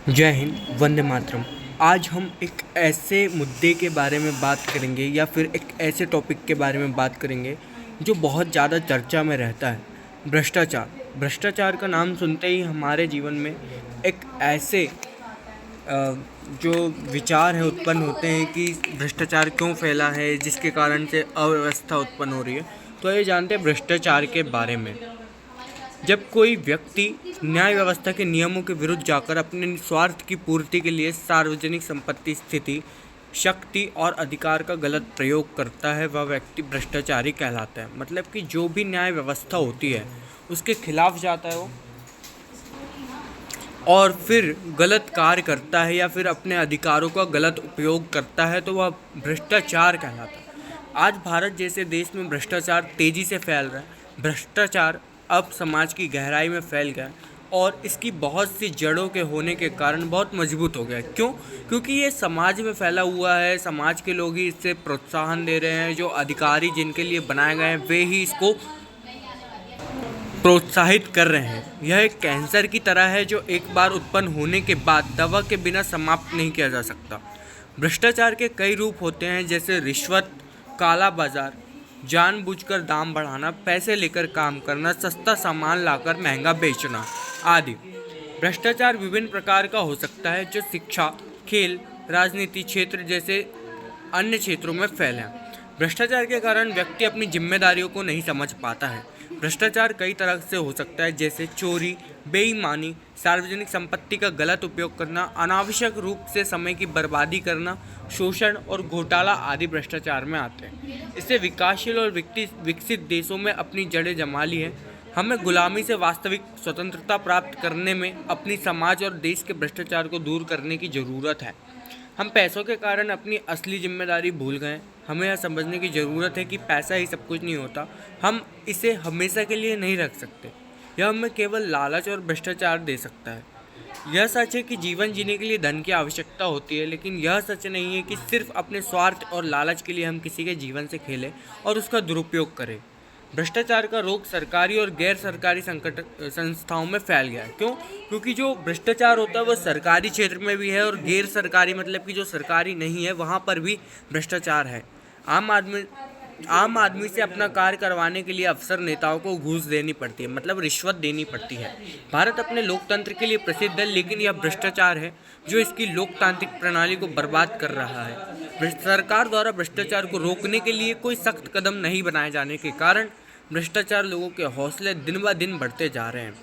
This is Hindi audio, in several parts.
जय हिंद, वंदे मातरम। आज हम एक ऐसे मुद्दे के बारे में बात करेंगे या फिर एक ऐसे टॉपिक के बारे में बात करेंगे जो बहुत ज़्यादा चर्चा में रहता है। भ्रष्टाचार। भ्रष्टाचार का नाम सुनते ही हमारे जीवन में एक ऐसे जो विचार है उत्पन्न होते हैं कि भ्रष्टाचार क्यों फैला है, जिसके कारण से अव्यवस्था उत्पन्न हो रही है। तो ये जानते हैं भ्रष्टाचार के बारे में। जब कोई व्यक्ति न्याय व्यवस्था के नियमों के विरुद्ध जाकर अपने स्वार्थ की पूर्ति के लिए सार्वजनिक संपत्ति, स्थिति, शक्ति और अधिकार का गलत प्रयोग करता है, वह व्यक्ति भ्रष्टाचारी कहलाता है। मतलब कि जो भी न्याय व्यवस्था होती है उसके खिलाफ जाता है वो और फिर गलत कार्य करता है या फिर अपने अधिकारों का गलत उपयोग करता है, तो वह भ्रष्टाचार कहलाता है। आज भारत जैसे देश में भ्रष्टाचार तेज़ी से फैल रहा है। भ्रष्टाचार अब समाज की गहराई में फैल गया और इसकी बहुत सी जड़ों के होने के कारण बहुत मजबूत हो गया। क्यों? क्योंकि ये समाज में फैला हुआ है, समाज के लोग ही इससे प्रोत्साहन दे रहे हैं। जो अधिकारी जिनके लिए बनाए गए हैं वे ही इसको प्रोत्साहित कर रहे हैं। यह एक कैंसर की तरह है जो एक बार उत्पन्न होने के बाद दवा के बिना समाप्त नहीं किया जा सकता। भ्रष्टाचार के कई रूप होते हैं, जैसे रिश्वत, काला बाजार, जानबूझकर दाम बढ़ाना, पैसे लेकर काम करना, सस्ता सामान लाकर महंगा बेचना आदि। भ्रष्टाचार विभिन्न प्रकार का हो सकता है जो शिक्षा, खेल, राजनीति क्षेत्र जैसे अन्य क्षेत्रों में फैले हैं। भ्रष्टाचार के कारण व्यक्ति अपनी जिम्मेदारियों को नहीं समझ पाता है। भ्रष्टाचार कई तरह से हो सकता है, जैसे चोरी, बेईमानी, सार्वजनिक संपत्ति का गलत उपयोग करना, अनावश्यक रूप से समय की बर्बादी करना, शोषण और घोटाला आदि भ्रष्टाचार में आते हैं। इससे विकासशील और विकसित देशों में अपनी जड़ें जमा ली हैं। हमें गुलामी से वास्तविक स्वतंत्रता प्राप्त करने में अपनी समाज और देश के भ्रष्टाचार को दूर करने की ज़रूरत है। हम पैसों के कारण अपनी असली जिम्मेदारी भूल गए। हमें यह समझने की ज़रूरत है कि पैसा ही सब कुछ नहीं होता। हम इसे हमेशा के लिए नहीं रख सकते। यह हमें केवल लालच और भ्रष्टाचार दे सकता है। यह सच है कि जीवन जीने के लिए धन की आवश्यकता होती है, लेकिन यह सच नहीं है कि सिर्फ अपने स्वार्थ और लालच के लिए हम किसी के जीवन से खेलें और उसका दुरुपयोग करें। भ्रष्टाचार का रोग सरकारी और गैर सरकारी संस्थाओं में फैल गया है। क्यों? क्योंकि जो भ्रष्टाचार होता है वह सरकारी क्षेत्र में भी है और गैर सरकारी मतलब कि जो सरकारी नहीं है वहाँ पर भी भ्रष्टाचार है। आम आदमी से अपना कार्य करवाने के लिए अफसर नेताओं को घूस देनी पड़ती है, मतलब रिश्वत देनी पड़ती है। भारत अपने लोकतंत्र के लिए प्रसिद्ध है, लेकिन यह भ्रष्टाचार है जो इसकी लोकतांत्रिक प्रणाली को बर्बाद कर रहा है। सरकार द्वारा भ्रष्टाचार को रोकने के लिए कोई सख्त कदम नहीं बनाए जाने के कारण भ्रष्टाचार लोगों के हौसले दिन ब दिन बढ़ते जा रहे हैं।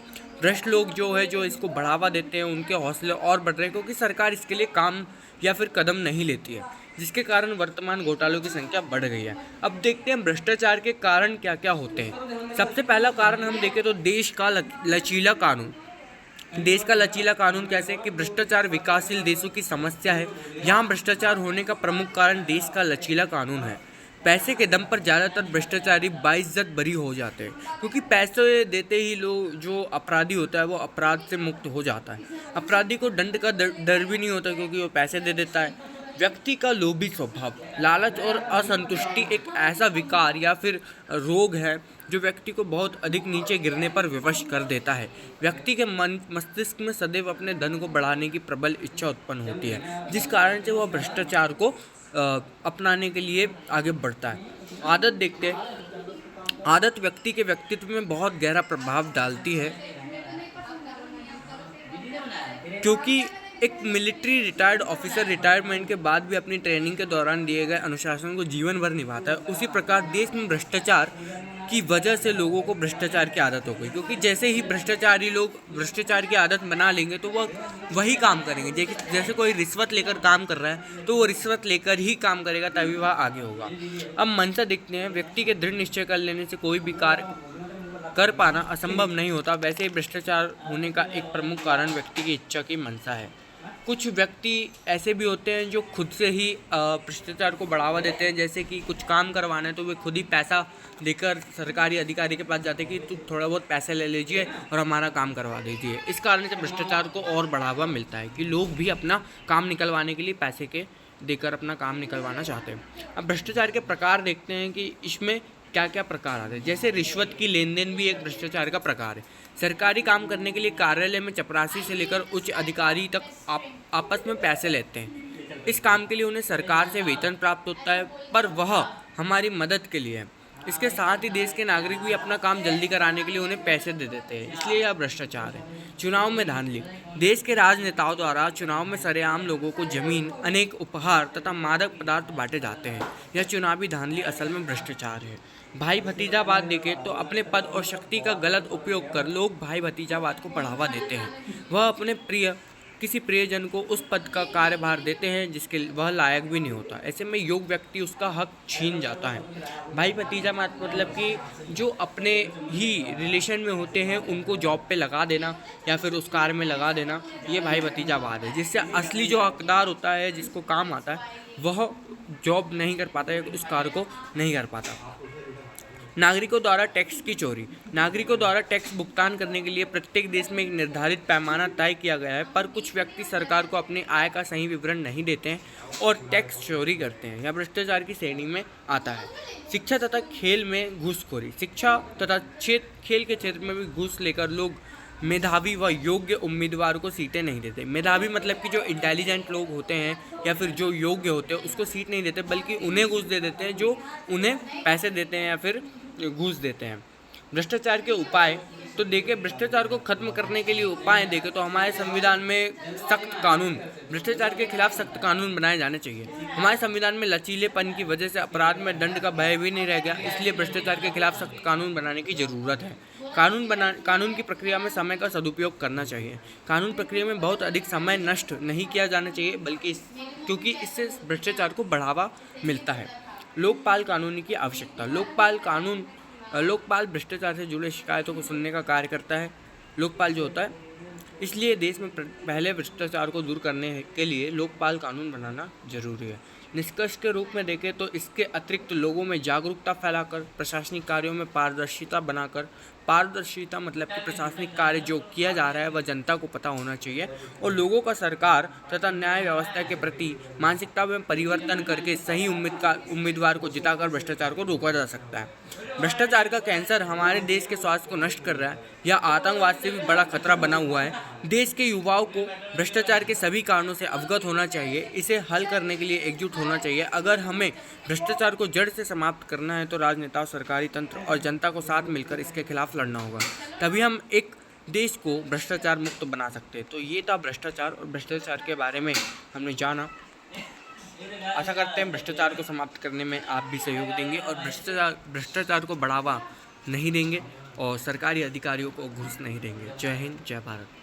भ्रष्ट लोग जो इसको बढ़ावा देते हैं, उनके हौसले और बढ़ रहे हैं, क्योंकि सरकार इसके लिए काम या फिर कदम नहीं लेती है, जिसके कारण वर्तमान घोटालों की संख्या बढ़ गई है। अब देखते हैं भ्रष्टाचार के कारण क्या क्या होते हैं। सबसे पहला कारण हम देखें तो देश का लचीला कानून। देश का लचीला कानून कैसे कि भ्रष्टाचार विकासशील देशों की समस्या है। यहाँ भ्रष्टाचार होने का प्रमुख कारण देश का लचीला कानून है। पैसे के दम पर ज़्यादातर भ्रष्टाचारी बाइज्जत बरी हो जाते हैं, क्योंकि पैसे देते ही लोग जो अपराधी होता है वो अपराध से मुक्त हो जाता है। अपराधी को दंड का डर भी नहीं होता, क्योंकि वो पैसे दे देता है। व्यक्ति का लोभी स्वभाव। लालच और असंतुष्टि एक ऐसा विकार या फिर रोग है जो व्यक्ति को बहुत अधिक नीचे गिरने पर विवश कर देता है। व्यक्ति के मस्तिष्क में सदैव अपने धन को बढ़ाने की प्रबल इच्छा उत्पन्न होती है, जिस कारण से वह भ्रष्टाचार को अपनाने के लिए आगे बढ़ता है। आदत देखते हैं। आदत व्यक्ति के व्यक्तित्व में बहुत गहरा प्रभाव डालती है, क्योंकि एक मिलिट्री रिटायर्ड ऑफिसर रिटायरमेंट के बाद भी अपनी ट्रेनिंग के दौरान दिए गए अनुशासन को जीवन भर निभाता है। उसी प्रकार देश में भ्रष्टाचार की वजह से लोगों को भ्रष्टाचार की आदत हो गई, क्योंकि जैसे ही भ्रष्टाचारी लोग भ्रष्टाचार की आदत बना लेंगे तो वह वही काम करेंगे। जैसे कोई रिश्वत लेकर काम कर रहा है तो वो रिश्वत लेकर ही काम करेगा, तभी वह आगे होगा। अब मंशा देखते हैं। व्यक्ति के दृढ़ निश्चय कर लेने से कोई भी कार्य कर पाना असंभव नहीं होता। वैसे ही भ्रष्टाचार होने का एक प्रमुख कारण व्यक्ति की इच्छा की मंशा है। कुछ व्यक्ति ऐसे भी होते हैं जो खुद से ही भ्रष्टाचार को बढ़ावा देते हैं। जैसे कि कुछ काम करवाना है तो वे खुद ही पैसा देकर सरकारी अधिकारी के पास जाते हैं कि तुम थोड़ा बहुत पैसे ले लीजिए और हमारा काम करवा दीजिए। इस कारण से भ्रष्टाचार को और बढ़ावा मिलता है कि लोग भी अपना काम निकलवाने के लिए पैसे के देकर अपना काम निकलवाना चाहते हैं। अब भ्रष्टाचार के प्रकार देखते हैं कि इसमें क्या क्या प्रकार आते हैं। जैसे रिश्वत की लेन देन भी एक भ्रष्टाचार का प्रकार है। सरकारी काम करने के लिए कार्यालय में चपरासी से लेकर उच्च अधिकारी तक आपस में पैसे लेते हैं। इस काम के लिए उन्हें सरकार से वेतन प्राप्त होता है, पर वह हमारी मदद के लिए है। इसके साथ ही देश के नागरिक भी अपना काम जल्दी कराने के लिए उन्हें पैसे दे देते हैं, इसलिए यह भ्रष्टाचार है। चुनाव में धांधली। देश के राजनेताओं द्वारा चुनाव में सरेआम लोगों को जमीन, अनेक उपहार तथा मादक पदार्थ बांटे जाते हैं। यह चुनावी धांधली असल में भ्रष्टाचार है। भाई भतीजावाद देखें तो अपने पद और शक्ति का गलत उपयोग कर लोग भाई भतीजावाद को बढ़ावा देते हैं। वह अपने किसी प्रियजन को उस पद का कार्यभार देते हैं जिसके वह लायक भी नहीं होता। ऐसे में योग्य व्यक्ति उसका हक छीन जाता है। भाई भतीजा मतलब कि जो अपने ही रिलेशन में होते हैं उनको जॉब पे लगा देना या फिर उस कार्य में लगा देना, ये भाई भतीजावाद है, जिससे असली जो हकदार होता है, जिसको काम आता है, वह जॉब नहीं कर पाता है, उस कार्य को नहीं कर पाता। नागरिकों द्वारा टैक्स की चोरी। नागरिकों द्वारा टैक्स भुगतान करने के लिए प्रत्येक देश में एक निर्धारित पैमाना तय किया गया है, पर कुछ व्यक्ति सरकार को अपनी आय का सही विवरण नहीं देते हैं और टैक्स चोरी करते हैं। यह भ्रष्टाचार की श्रेणी में आता है। शिक्षा तथा खेल में घूसखोरी। शिक्षा तथा खेल के क्षेत्र में भी घूस लेकर लोग मेधावी व योग्य उम्मीदवार को सीटें नहीं देते। मेधावी मतलब कि जो इंटेलिजेंट लोग होते हैं या फिर जो योग्य होते हैं उसको सीट नहीं देते, बल्कि उन्हें घूस दे देते हैं, जो उन्हें पैसे देते हैं या फिर घूस देते हैं। भ्रष्टाचार के उपाय तो देखें, भ्रष्टाचार को खत्म करने के लिए उपाय देखें तो हमारे संविधान में सख्त कानून, भ्रष्टाचार के खिलाफ सख्त कानून बनाए जाने चाहिए। हमारे संविधान में लचीलेपन की वजह से अपराध में दंड का भय भी नहीं रह गया, इसलिए भ्रष्टाचार के खिलाफ सख्त कानून बनाने की ज़रूरत है। कानून की प्रक्रिया में समय का सदुपयोग करना चाहिए। कानून प्रक्रिया में बहुत अधिक समय नष्ट नहीं किया जाना चाहिए, बल्कि क्योंकि इससे भ्रष्टाचार को बढ़ावा मिलता है। लोकपाल कानून की आवश्यकता। लोकपाल भ्रष्टाचार से जुड़े शिकायतों को सुनने का कार्य करता है। लोकपाल जो होता है, इसलिए देश में पहले भ्रष्टाचार को दूर करने के लिए लोकपाल कानून बनाना जरूरी है। निष्कर्ष के रूप में देखें तो इसके अतिरिक्त लोगों में जागरूकता फैलाकर, प्रशासनिक कार्यों में पारदर्शिता बनाकर, पारदर्शिता मतलब कि प्रशासनिक कार्य जो किया जा रहा है वह जनता को पता होना चाहिए, और लोगों का सरकार तथा न्याय व्यवस्था के प्रति मानसिकता में परिवर्तन करके सही उम्मीदवार को जिताकर भ्रष्टाचार को रोका जा सकता है। भ्रष्टाचार का कैंसर हमारे देश के स्वास्थ्य को नष्ट कर रहा है। यह आतंकवाद से भी बड़ा खतरा बना हुआ है। देश के युवाओं को भ्रष्टाचार के सभी कारणों से अवगत होना चाहिए। इसे हल करने के लिए एकजुट होना चाहिए। अगर हमें भ्रष्टाचार को जड़ से समाप्त करना है तो राजनेताओं, सरकारी तंत्र और जनता को साथ मिलकर इसके खिलाफ लड़ना होगा। तभी हम एक देश को भ्रष्टाचार मुक्त बना सकते हैं। तो ये था भ्रष्टाचार, और भ्रष्टाचार के बारे में हमने जाना। आशा करते हैं भ्रष्टाचार को समाप्त करने में आप भी सहयोग देंगे और भ्रष्टाचार को बढ़ावा नहीं देंगे और सरकारी अधिकारियों को घूस नहीं देंगे। जय हिंद, जय भारत।